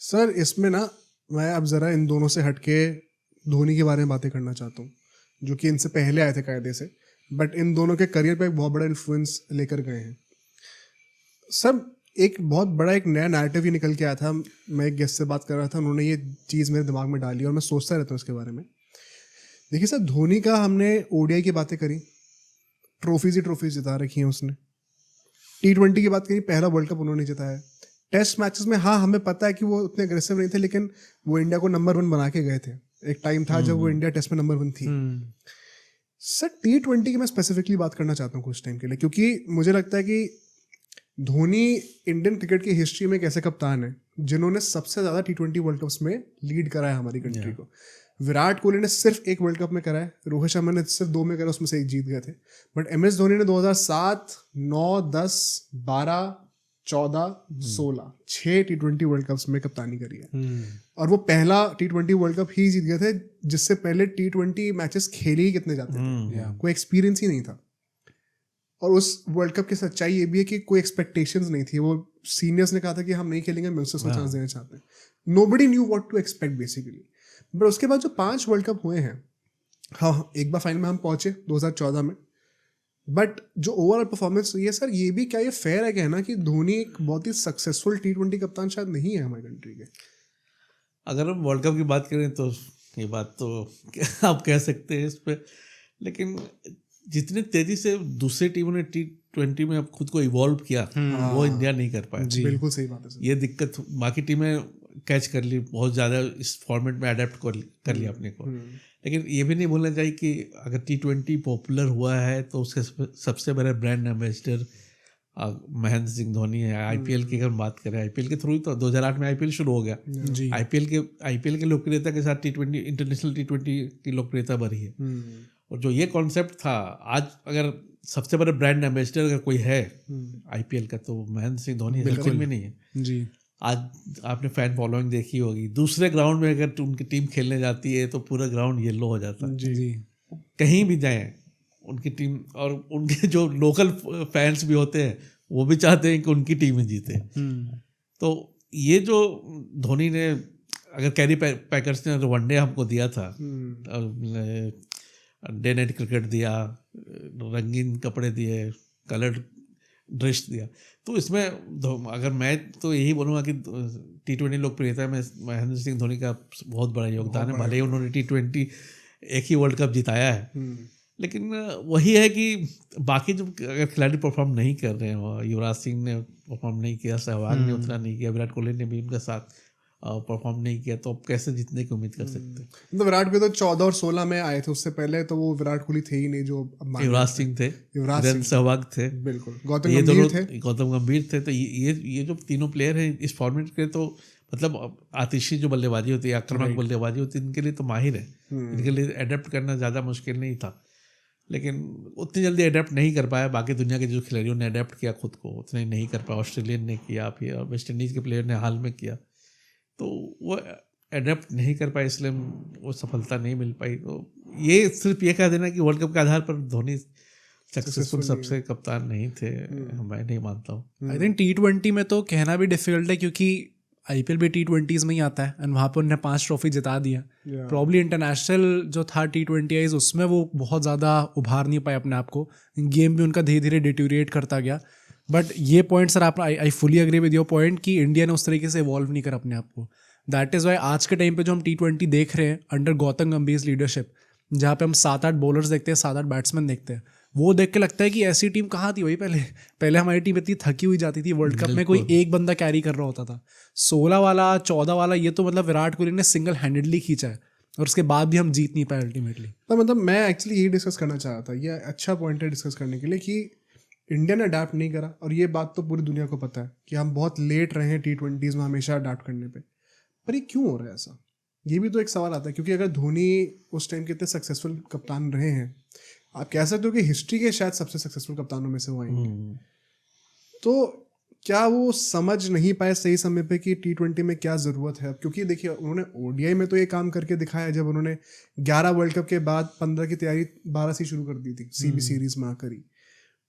Sir इसमें ना मैं अब ज़रा इन दोनों से हटके धोनी के बारे में बातें करना चाहता हूँ, जो कि इनसे पहले आए थे कायदे से, बट इन दोनों के करियर पे एक बहुत बड़ा इन्फ्लुएंस लेकर गए हैं। सर एक बहुत बड़ा एक नया नैरेटिव ही निकल के आया था। मैं एक गेस्ट से बात कर रहा था, उन्होंने ये चीज़ मेरे दिमाग में डाली और मैं सोचता रहता हूँ इसके बारे में। देखिए सर, धोनी का हमने ओडीआई की बातें करी, ट्रॉफीज जिता रखी हैं उसने। T20 की बात करी, पहला वर्ल्ड कप उन्होंने जिताया। टेस्ट मैचेस में हाँ हमें पता है कि वो उतने अग्रेसिव नहीं थे, लेकिन वो इंडिया को नंबर 1 बना के गए थे। एक टाइम था जब वो इंडिया टेस्ट में नंबर 1 थी। सर T20 की मैं स्पेसिफिकली बात करना चाहता हूँ कुछ टाइम के लिए, क्योंकि मुझे लगता है कि धोनी इंडियन क्रिकेट की हिस्ट्री में एक ऐसे कप्तान है जिन्होंने सबसे ज्यादा T20 वर्ल्ड कप्स में लीड करा है हमारी कंट्री को। विराट कोहली ने सिर्फ एक वर्ल्ड कप में करा है, रोहित शर्मा ने सिर्फ 2 में करा, उसमें से एक जीत गए थे। बट MS धोनी ने 2007, 9, 10, 12, 14, 16 6 T20 वर्ल्ड कप्स में कप्तानी करी है। और वो पहला T20 वर्ल्ड कप ही जीत गए थे, जिससे पहले T20 मैचेस खेले ही कितने जाते थे, कोई एक्सपीरियंस ही नहीं था। और उस वर्ल्ड कप की सच्चाई ये भी है कि कोई एक्सपेक्टेशंस नहीं थी। वो सीनियर्स ने कहा था कि हम नहीं खेलेंगे, यंगस्टर्स को चांस देना चाहते हैं। Nobody knew what to expect basically. But उसके बाद जो 5 वर्ल्ड कप हुए हैं, हाँ एक बार फाइनल में हम पहुंचे 2014 में, बट जो ओवरऑल परफॉर्मेंस हुई है सर, ये भी क्या ये फेयर है कहना कि धोनी एक बहुत ही सक्सेसफुल T20 कप्तान शायद नहीं है हमारी कंट्री के? अगर हम वर्ल्ड कप की बात करें तो ये बात तो आप कह सकते हैं इस पर, लेकिन जितने तेजी से दूसरे टीमों ने T20 में अब खुद को इवॉल्व किया वो इंडिया नहीं कर पाया। बिल्कुल सही बात है सर। ये दिक्कत बाकी टीमें कैच कर ली, बहुत ज़्यादा इस फॉर्मेट में अडेप्ट कर लिया अपने को। लेकिन ये भी नहीं भूलना चाहिए कि अगर T20 पॉपुलर हुआ है तो उसके सबसे बड़े ब्रांड एम्बेसडर महेंद्र सिंह धोनी है। IPL की अगर बात करें, IPL के थ्रू ही तो 2008 में IPL शुरू हो गया। IPL के लोकप्रियता के साथ T20 इंटरनेशनल T20 की लोकप्रियता बढ़ी है। और जो ये कॉन्सेप्ट था, आज अगर सबसे बड़े ब्रांड एम्बेसडर अगर कोई है IPL का तो महेंद्र सिंह धोनी बिल्कुल में नहीं है जी। आज आपने फैन फॉलोइंग देखी होगी, दूसरे ग्राउंड में अगर उनकी टीम खेलने जाती है तो पूरा ग्राउंड येलो हो जाता है जी। कहीं भी जाएं उनकी टीम, और उनके जो लोकल फैंस भी होते हैं वो भी चाहते हैं कि उनकी टीम जीते। तो ये जो धोनी ने अगर कैरी पैकर्स ने वनडे हमको दिया था, डे नाइट क्रिकेट दिया, रंगीन कपड़े दिए, कलर्ड ड्रेस दिया, तो इसमें अगर मैं तो यही बोलूँगा कि T20 लोकप्रियता में महेंद्र सिंह धोनी का बहुत बड़ा योगदान है। भले ही उन्होंने T20 एक ही वर्ल्ड कप जिताया है, लेकिन वही है कि बाकी जो अगर खिलाड़ी परफॉर्म नहीं कर रहे हैं, युवराज सिंह ने परफॉर्म नहीं किया, सहवाग ने उतना नहीं किया, विराट कोहली ने भी उनका साथ परफॉर्म नहीं किया, तो अब कैसे जीतने की उम्मीद कर सकते हैं? मतलब विराट कोहली तो 14 और 16 में आए थे, उससे पहले तो वो विराट कोहली थे ही नहीं जो युवराज सिंह थे, सहवाग थे, बिल्कुल गौतम गंभीर थे। तो ये जो तीनों प्लेयर हैं इस फॉर्मेट के, तो मतलब आतिशी जो बल्लेबाजी होती है, आक्रामक बल्लेबाजी होती है, इनके लिए तो माहिर है। इनके लिए अडेप्ट करना ज़्यादा मुश्किल नहीं था, लेकिन उतनी जल्दी अडेप्ट नहीं कर पाया। बाकी दुनिया के जो खिलाड़ियों ने अडेप्ट किया खुद को, उतने नहीं कर पाया। ऑस्ट्रेलियन ने किया, फिर वेस्ट इंडीज़ के प्लेयर ने हाल में किया, तो वो अडेप्ट नहीं कर पाए, इसलिए वो सफलता नहीं मिल पाई। तो ये सिर्फ ये कह देना कि वर्ल्ड कप के आधार पर धोनी सक्सेसफुल सबसे कप्तान नहीं थे, मैं नहीं मानता हूँ। आई थिंक T20 में तो कहना भी डिफिकल्ट है, क्योंकि IPL भी T20s में ही आता है एंड वहाँ पर उन्हें 5 ट्रॉफी जिता दिया। प्रॉब्ली इंटरनेशनल जो था T20 उसमें वो बहुत ज़्यादा उभार नहीं पाए अपने आप को, गेम भी उनका धीरे धीरे डिटोरिएट करता गया। बट ये पॉइंट सर आप I fully agree with your point कि इंडिया ने उस तरीके से इवॉल्व नहीं करा अपने आप को। दैट इज़ वाई आज के टाइम पे जो हम T20 देख रहे हैं अंडर गौतम गंभीर लीडरशिप, जहाँ पे हम 7-8 बॉलर्स देखते हैं, 7-8 बैट्समैन देखते हैं, वो देख के लगता है कि ऐसी टीम कहाँ थी भाई पहले हमारी टीम इतनी थकी हुई जाती थी, वर्ल्ड कप में कोई एक बंदा कैरी कर रहा होता था। 16 वाला 14 वाला ये तो मतलब विराट कोहली ने सिंगल हैंडेडली खींचा है, और उसके बाद भी हम जीत नहीं पाए अल्टीमेटली। तो मतलब मैं एक्चुअली यही डिस्कस करना चाह रहा था, ये अच्छा पॉइंट है डिस्कस करने के लिए कि इंडिया ने अडाप्ट नहीं करा, और ये बात तो पूरी दुनिया को पता है कि हम बहुत लेट रहे हैं T20s में हमेशा अडाप्ट करने पे। पर ये क्यों हो रहा है ऐसा, ये भी तो एक सवाल आता है। क्योंकि अगर धोनी उस टाइम के इतने सक्सेसफुल कप्तान रहे हैं, आप कह सकते हो कि हिस्ट्री के शायद सबसे सक्सेसफुल कप्तानों में से वो आएंगे, तो क्या वो समझ नहीं पाए सही समय पे कि T20 में क्या ज़रूरत है? क्योंकि देखिए उन्होंने ODI में तो ये काम करके दिखाया, जब उन्होंने 11 वर्ल्ड कप के बाद 15 की तैयारी 12 से शुरू कर दी थी, CB सीरीज में आकर ही।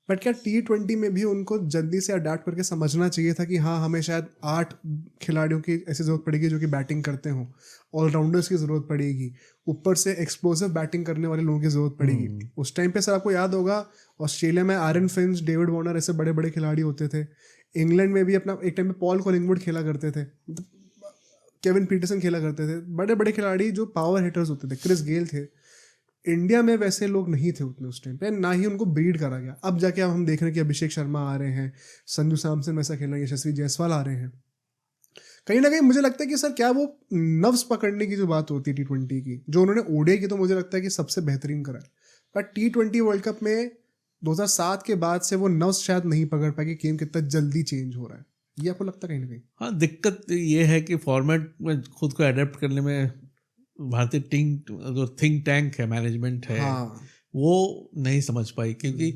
बट क्या T20 में भी उनको जल्दी से अडाप्ट करके समझना चाहिए था कि हाँ हमें शायद 8 खिलाड़ियों की ऐसी ज़रूरत पड़ेगी जो कि बैटिंग करते हों, ऑलराउंडर्स की ज़रूरत पड़ेगी, ऊपर से एक्सप्लोसिव बैटिंग करने वाले लोगों की ज़रूरत पड़ेगी। उस टाइम पे सर आपको याद होगा ऑस्ट्रेलिया में आरन फिंच, डेविड वार्नर ऐसे बड़े बड़े खिलाड़ी होते थे। इंग्लैंड में भी अपना एक टाइम पे पॉल कॉलिंगवुड खेला करते थे, केविन पीटरसन खेला करते थे, बड़े बड़े खिलाड़ी जो पावर हिटर्स होते थे, क्रिस गेल थे। इंडिया में वैसे लोग नहीं थे उतने उस टाइम पे, ना ही उनको ब्रीड करा गया। अब जाके अब हम देख रहे हैं कि अभिषेक शर्मा आ रहे हैं, संजू सैमसन वैसा खेल रहे हैं, यशस्वी जायसवाल आ रहे हैं। कहीं ना कहीं मुझे लगता है कि सर क्या वो नव्स पकड़ने की जो बात होती है T20 की, जो उन्होंने ओडीआई की तो मुझे लगता है कि सबसे बेहतरीन करा है, पर T20 वर्ल्ड कप में 2007 के बाद से वो नव्स शायद नहीं पकड़ पाए कि गेम कितना जल्दी चेंज हो रहा है। ये आपको लगता है कहीं ना कहीं? हाँ, दिक्कत ये है कि फॉर्मेट में खुद को अडेप्ट करने में भारतीय टीम जो थिंक टैंक है, मैनेजमेंट है, हाँ। वो नहीं समझ पाई, क्योंकि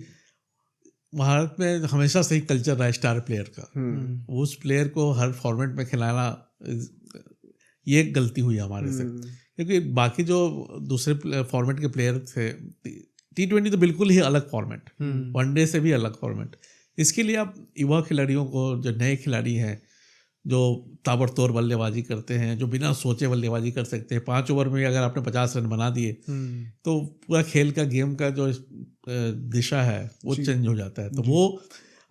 भारत में हमेशा से ही कल्चर रहा है स्टार प्लेयर का। उस प्लेयर को हर फॉर्मेट में खिलाना, ये एक गलती हुई हमारे से, क्योंकि बाकी जो दूसरे फॉर्मेट के प्लेयर थे, T20 तो बिल्कुल ही अलग फॉर्मेट, वनडे से भी अलग फॉर्मेट। इसके लिए आप युवा खिलाड़ियों को, जो नए खिलाड़ी हैं, जो ताबड़तोड़ बल्लेबाजी करते हैं, जो बिना सोचे बल्लेबाजी कर सकते हैं, 5 ओवर में अगर आपने 50 रन बना दिए तो पूरा खेल का, गेम का जो दिशा है वो चेंज हो जाता है। तो वो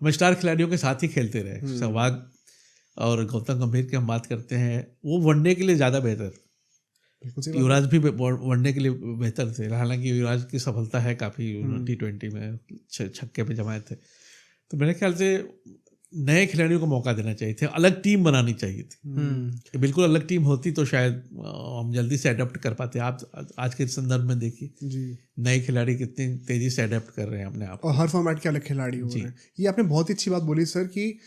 हम स्टार खिलाड़ियों के साथ ही खेलते रहे। सहवाग और गौतम गंभीर की हम बात करते हैं, वो वनडे के लिए ज़्यादा बेहतर, युवराज भी वनडे के लिए बेहतर थे। हालांकि युवराज की सफलता है काफ़ी, T20 में छक्के पे जमाए थे। तो मेरे ख्याल से नए खिलाड़ियों को मौका देना चाहिए था, अलग टीम बनानी चाहिए थी। बिल्कुल अलग टीम होती तो शायद हम जल्दी से अडेप्ट कर पाते। आप आज के संदर्भ में देखिए, नए खिलाड़ी कितनी तेजी से अडेप्ट कर रहे हैं अपने आप, और हर फॉर्मेट के अलग खिलाड़ी हो रहे हैं। ये आपने बहुत ही अच्छी बात बोली सर, कि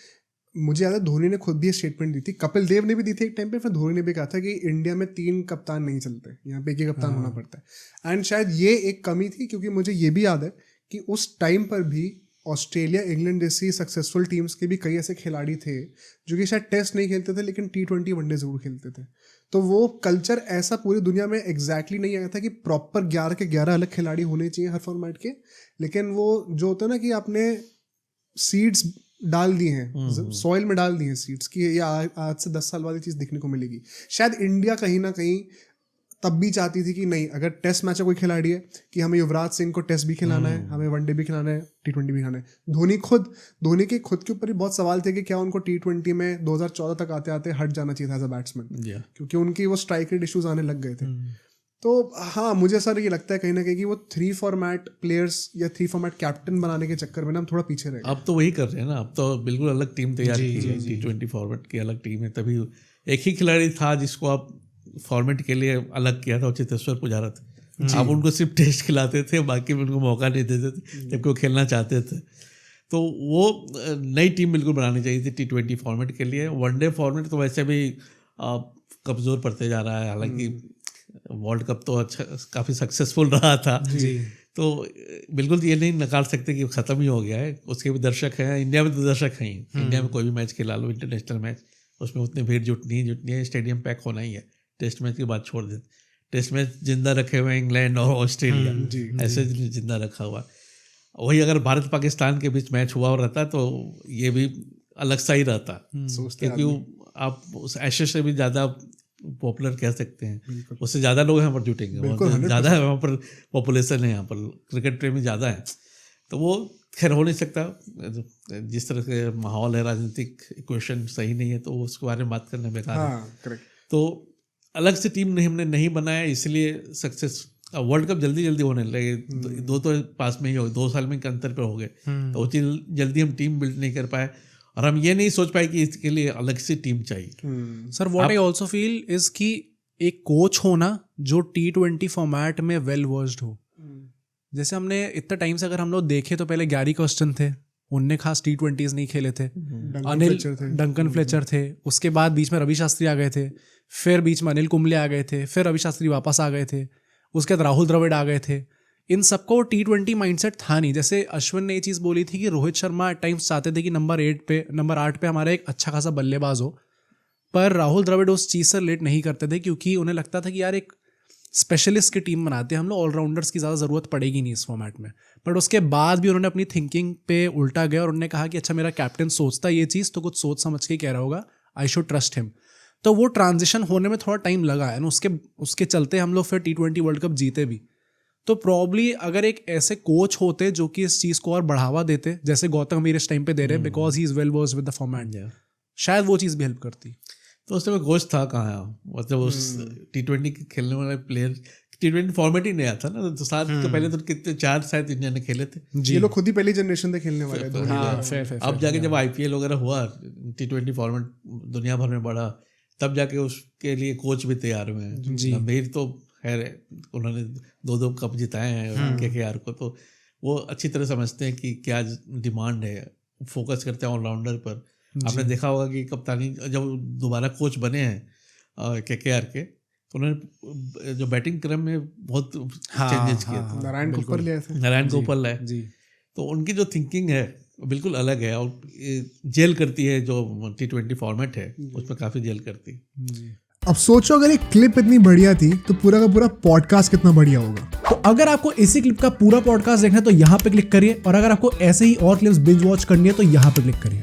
मुझे याद है धोनी ने खुद भी स्टेटमेंट दी थी, कपिल देव ने भी दी थी एक टाइम पे, फिर धोनी ने भी कहा था कि इंडिया में 3 कप्तान नहीं चलते, यहाँ पे एक ही कप्तान होना पड़ता है। एंड शायद ये एक कमी थी, क्योंकि मुझे ये भी याद है कि उस टाइम पर भी ऑस्ट्रेलिया, इंग्लैंड जैसी सक्सेसफुल टीम्स के भी कई ऐसे खिलाड़ी थे जो कि शायद टेस्ट नहीं खेलते थे, लेकिन T20 वनडे ज़रूर खेलते थे। तो वो कल्चर ऐसा पूरी दुनिया में एग्जैक्टली नहीं आया था कि प्रॉपर 11 के 11 अलग खिलाड़ी होने चाहिए हर फॉर्मेट के, लेकिन वो जो होता है ना कि आपने सीड्स डाल दिए हैं, सॉइल में डाल दिए हैं सीड्स, कि ये आज से 10 साल बाद ये चीज़ दिखने को मिलेगी। शायद इंडिया कहीं ना कहीं तब भी चाहती थी कि नहीं, अगर टेस्ट मैच में कोई खिलाड़ी है कि हमें युवराज सिंह को टेस्ट भी खिलाना है, हमें वनडे भी खिलाना है, T20 भी खिलाना है। धोनी के खुद के ऊपर भी बहुत सवाल थे कि क्या उनको T20 में 2014 तक आते आते हट जाना चाहिए था एज अ बैट्समैन, क्योंकि उनकी वो स्ट्राइक रेट इश्यूज आने लग गए थे। तो हाँ, मुझे सर ये लगता है कहीं ना कहीं कि वो 3 फॉर्मेट प्लेयर्स या 3 फॉर्मेट कैप्टन बनाने के चक्कर में ना हम थोड़ा पीछे रह गए। अब तो वही कर रहे हैं ना, अब तो बिल्कुल अलग टीम तैयार की है, T20 फॉर्मेट की अलग टीम है। तभी एक ही खिलाड़ी था जिसको आप फॉर्मेट के लिए अलग किया था, चेतेश्वर पुजारा थे। आप उनको सिर्फ टेस्ट खिलाते थे, बाकी में उनको मौका नहीं देते थे जबकि वो खेलना चाहते थे। तो वो नई टीम बिल्कुल बनानी चाहिए थी T20 फॉर्मेट के लिए। वनडे फॉर्मेट तो वैसे भी कमज़ोर पड़ते जा रहा है, हालांकि वर्ल्ड कप तो अच्छा काफ़ी सक्सेसफुल रहा था तो बिल्कुल ये नहीं नकार सकते कि ख़त्म ही हो गया है। उसके भी दर्शक हैं, इंडिया में तो दर्शक हैं ही। इंडिया में कोई भी मैच खिला लो, इंटरनेशनल मैच, उसमें उतनी भीड़ जुटनी है, स्टेडियम पैक होना ही है। टेस्ट मैच की बात छोड़ देते, टेस्ट मैच जिंदा रखे हुए इंग्लैंड और ऑस्ट्रेलिया, ऐसे जिंदा रखा हुआ। वही अगर भारत पाकिस्तान के बीच मैच हुआ रहता तो ये भी अलग सा ही रहता, क्योंकि आप उस एशेज से भी ज़्यादा पॉपुलर कह सकते हैं, उससे ज़्यादा लोग यहाँ पर जुटेंगे, ज़्यादा है वहाँ पर पॉपुलेशन है, यहाँ पर क्रिकेट प्रेमी ज़्यादा है। तो वो खैर हो नहीं सकता, जिस तरह से माहौल है, राजनीतिक इक्वेशन सही नहीं है, तो उसके बारे में बात करना बेकार है। तो अलग से टीम हमने नहीं बनाया, इसलिए सक्सेस वर्ल्ड कप जल्दी होने लगे। दो तो पास में ही हो गए, 2 साल में के अंतर पे हो गए, तो वो चीज़ जल्दी हम टीम बिल्ड नहीं कर पाए, और हम ये नहीं सोच पाए कि इसके लिए अलग से टीम चाहिए। Sir what I also feel is कि एक कोच होना जो T20 फॉर्मेट में वेल वर्स्ड हो। जैसे हमने इतना टाइम से अगर हम लोग देखे तो पहले गैरी कर्स्टन थे, उनने खास T20s नहीं खेले थे। डंकन फ्लेचर थे, उसके बाद बीच में रवि शास्त्री आ गए थे, फिर बीच में अनिल कुंबले आ गए थे, फिर रवि शास्त्री वापस आ गए थे, उसके बाद राहुल द्रविड़ आ गए थे। इन सबको T20 माइंडसेट था नहीं। जैसे अश्विन ने ये चीज़ बोली थी कि रोहित शर्मा एट टाइम्स चाहते थे कि नंबर 8 पे हमारा एक अच्छा खासा बल्लेबाज हो, पर राहुल द्रविड़ उस चीज़ से रिलेट नहीं करते थे, क्योंकि उन्हें लगता था कि यार एक स्पेशलिस्ट की टीम बनाते हैं हम लोग, ऑलराउंडर्स की ज़्यादा ज़रूरत पड़ेगी नहीं इस फॉर्मेट में। बट उसके बाद भी उन्होंने अपनी थिंकिंग पे उल्टा गया और उन्होंने कहा कि अच्छा मेरा कैप्टन सोचता ये चीज़ तो कुछ सोच समझ के ही कह रहा होगा, आई शुड ट्रस्ट हिम। तो वो ट्रांजिशन होने में थोड़ा टाइम लगा एंड उसके चलते हम लोग फिर T20 वर्ल्ड कप जीते भी। तो प्रॉब्ली अगर एक ऐसे कोच होते जो कि इस चीज़ को और बढ़ावा देते, जैसे गौतम गंभीर इस टाइम पे दे रहे हैं because he is well versed with the format, शायद वो चीज़ भी हेल्प करती। तो उस समय कोच था कहाँ, मतलब उस T20 खेलने वाले प्लेयर T20 फॉर्मेट ही नया था ना, तो 7 तो पहले तो कितने 4 शायद इंडिया ने खेले थे। ये लोग खुद ही पहली जनरेशन थे खेलने वाले। अब जाके जब IPL वगैरह हुआ, T20 फॉर्मेट दुनिया भर में बढ़ा, तब जाके उसके लिए कोच भी तैयार हुए हैं। गंभीर तो खैर उन्होंने 2 कप जिताए हैं KKR को, तो वो अच्छी तरह समझते हैं कि क्या डिमांड है, फोकस करते हैं ऑलराउंडर पर। आपने देखा होगा कि कप्तानी जब दोबारा कोच बने हैं KKR के, तो उन्होंने जो बैटिंग क्रम में बहुत चेंजेस किए थे। नारायण को ऊपर लिया था, नारायण को ऊपर लाए जी। तो उनकी जो थिंकिंग है बिल्कुल अलग है और जेल करती है, जो T20 फॉर्मेट है उसमें काफ़ी जेल करती है। अब सोचो अगर एक क्लिप इतनी बढ़िया थी तो पूरा का पूरा पॉडकास्ट कितना बढ़िया होगा। तो अगर आपको इसी क्लिप का पूरा पॉडकास्ट देखना है तो यहाँ पे क्लिक करिए, और अगर आपको ऐसे ही और क्लिप्स बिंज वॉच करनी है तो यहाँ पे क्लिक करिए।